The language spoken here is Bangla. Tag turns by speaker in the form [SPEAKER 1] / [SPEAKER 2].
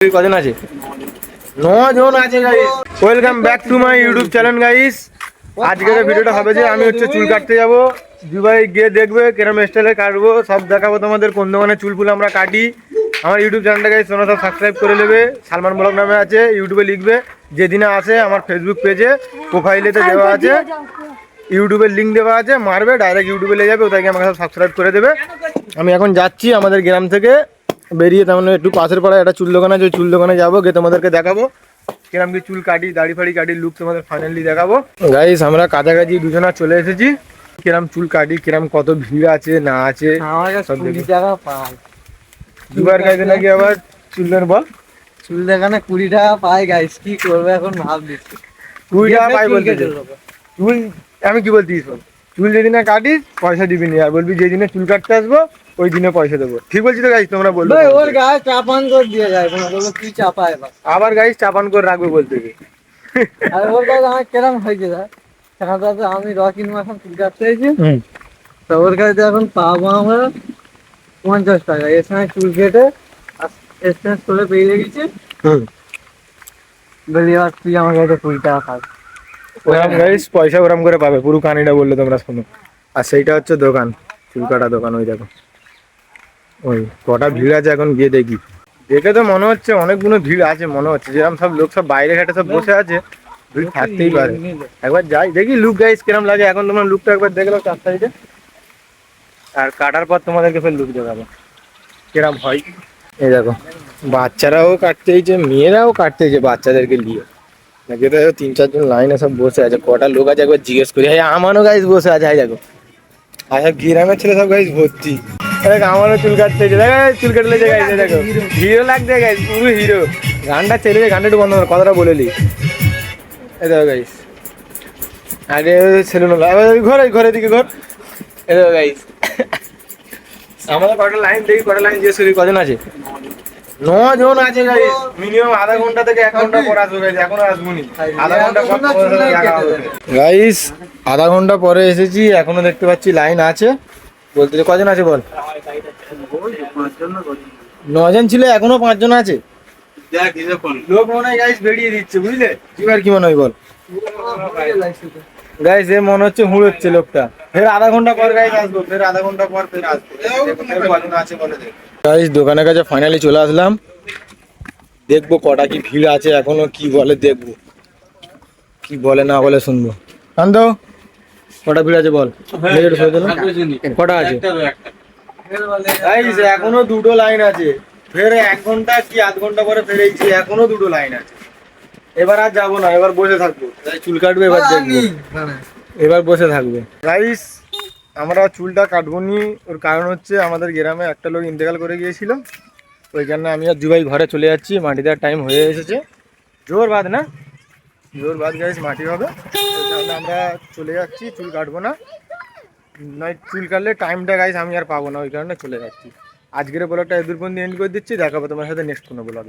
[SPEAKER 1] কজন আছে? 9 জন আছে guys. Welcome back to my YouTube channel guys. আজকের ভিডিওটা হবে যে আমি চুল কাটতে যাব দুবাই গিয়ে দেখবে কিরম স্টাইলে কাটবো, সব দেখাবো তোমাদের কোন দোকানে চুল আমরা কাটি। আমার ইউটিউব চ্যানেলটা গাইস তোমরা সব সাবস্ক্রাইব করে নেবে। সালমান ব্লগ নামে আছে, ইউটিউবে লিখবে। যেদিনে আসে আমার ফেসবুক পেজে প্রোফাইলেতে দেওয়া আছে, ইউটিউবের লিঙ্ক দেওয়া আছে, মারবে ডাইরেক্ট ইউটিউবে লেগে যাবে, ওটাকে আমাকে সব সাবস্ক্রাইব করে দেবে। আমি এখন যাচ্ছি আমাদের গ্রাম থেকে বেরিয়ে, তেমন একটু পাশের পাড়ায় একটা চুল দোকান আছে, ওই চুল দোকানে যাবো, গিয়ে তোমাদেরকে দেখাবো কিরম কি চুল কাটি, দাড়ি ফাড়ি কাটি, লুক তোমাদের ফাইনালি দেখাবো গাইস। আমরা কাছাকাছি দুজনা চলে এসেছি। কিরম চুল কাটি, কিরম কত ভিড় আছে না আছে দুবার গাইতে নাকি আবার চুলের বল
[SPEAKER 2] চুল দেখানে 20 টাকা পাই গাইস, কি করবে এখন ভাব দিচ্ছি।
[SPEAKER 1] 20 টাকা পাই বলতে চুল, আমি কি বলছি চুল যেদিনে কাটিস পয়সা দিবি নি, আর বলবি যেদিনে চুল কাটতে আসবো ওই দিনে পয়সা দেবো। ঠিক বলছি তো গাইস? তোমরা বলবে
[SPEAKER 2] ওর গায়ে চাপান করে দিয়ে যায়, বলবো কি চাপায়
[SPEAKER 1] আবার গাইস চাপান করে রাখবে বলতে কি।
[SPEAKER 2] আর ওর গায়ে আমার কেরম হয়েছে সেখানে তো আমি রকিন মাখন চুল কাটতে হয়েছি, তো ওর গায়ে এখন পাবো আমরা 50 টাকা। এর সময় চুল কেটে এক্সচেঞ্জ করে পেয়ে গেছি। বলি আর তুই আমার কাছে 20 টাকা খাস।
[SPEAKER 1] ওরকম গাইস পয়সা ওরকম করে পাবে, পুরো কাহিনীটা বললে তোমরা শোনো। আর সেইটা হচ্ছে দোকান, চুল কাটা দোকান। ওই দেখো ওই কটা ভিড় আছে, এখন গিয়ে দেখি। দেখে তো মনে হচ্ছে অনেকগুলো ভিড় আছে, মনে হচ্ছে যেরকম সব লোক সব বাইরে ঘাটে সব বসে আছে, ভিড় থাকতেই পারে। একবার যাই দেখি লুক গাইস কিরম লাগে। এখন তোমরা লুকটা একবার দেখলো 4 সাইডে, আর কাটার পর তোমাদেরকে ফের লুক দেখাবো কিরম হয়। এই দেখো বাচ্চারাও কাটতেইছে, মেয়েরাও কাটতেইছে বাচ্চাদেরকে নিয়ে। নাকি তো 3-4 জন লাইনে সব বসে আছে। কটা লোক আছে একবার জিজ্ঞেস করি। হ্যাঁ আমারও গাইস বসে আছে। হাই দেখো, আর সব গ্রামের ছেলে সব গাইস ভর্তি। দেখ আমারও চুল কাটতে হয়েছে, দেখ চুল কেটে লেগে গাইছে। দেখো হিরো লাগছে গাইস, পুরো হিরো। গানটা ছেড়ে গানটা একটু বন্ধ কর, কথাটা বলে নি। এই দেখো গাইস, আরে ছেলে ঘরে ঘরের দিকে ঘর। এই দেখো গাইস আমাদের কটা লাইন দেখি, কটা লাইন জিজ্ঞেস করি কজন আছে? 9 জন আছে গাইস। মিনিমাম আধা ঘন্টা থেকে 1 ঘন্টা পর আসবে গাইস। এখনো আসবনি, আধা ঘন্টা পর গাইস। আধা ঘন্টা পরে এসেছি, এখনো দেখতে পাচ্ছি লাইন আছে। বলতে কজন আছে বল? 9 জন ছিল, এখনো 5 জন আছে। লোক মনে হয় গাইস বেরিয়ে দিচ্ছে, বুঝলে? এবার কি মনে হয় বল গাইস? এ মনে হচ্ছে হুড়োচ্ছে লোকটা। ফের আধা ঘন্টা পর গাইস আসবো, ফের আধা ঘন্টা পর ফের আসবো। কজন আছে বলে দেখ গাইস। দোকানের কাছে ফাইনালি চলে আসলাম, দেখবো কটা কি ভিড় আছে এখনো, কি বলে দেখবো, কি বলে না বলে শুনবো। শান্ত, কটা ভিড় আছে বল? কটা আছে গাইস? এখনো 2টো লাইন আছে। ফের 1 ঘন্টা কি আধ ঘন্টা পরে ফেরেছি, এখনো 2টো লাইন আছে। এবার আর যাবো না, এবার বসে থাকবো। চুল কাটবে এবার দেখবো, এবার বসে থাকবে গাইস। আমরা চুলটা কাটবো নি, ওর কারণ হচ্ছে আমাদের গ্রামে একটা লোক ইন্তেকাল করে গিয়েছিল। ওই জন্য আমি আর জুবাই ঘরে চলে যাচ্ছি, মাটি দেওয়ার টাইম হয়ে এসেছে। জোর বাদ না, জোর বাদ গাইস মাটি হবে। ওই জন্য আমরা চলে যাচ্ছি, চুল কাটবো না। নয় চুল কাটলে টাইমটা গাইস আমি আর পাবো না, ওই কারণে চলে যাচ্ছি। আজকের ব্লগটা এদুর পর্যন্ত এন্ড করে দিচ্ছি, দেখাবো তোমার সাথে নেক্সট কোনো ব্লগে।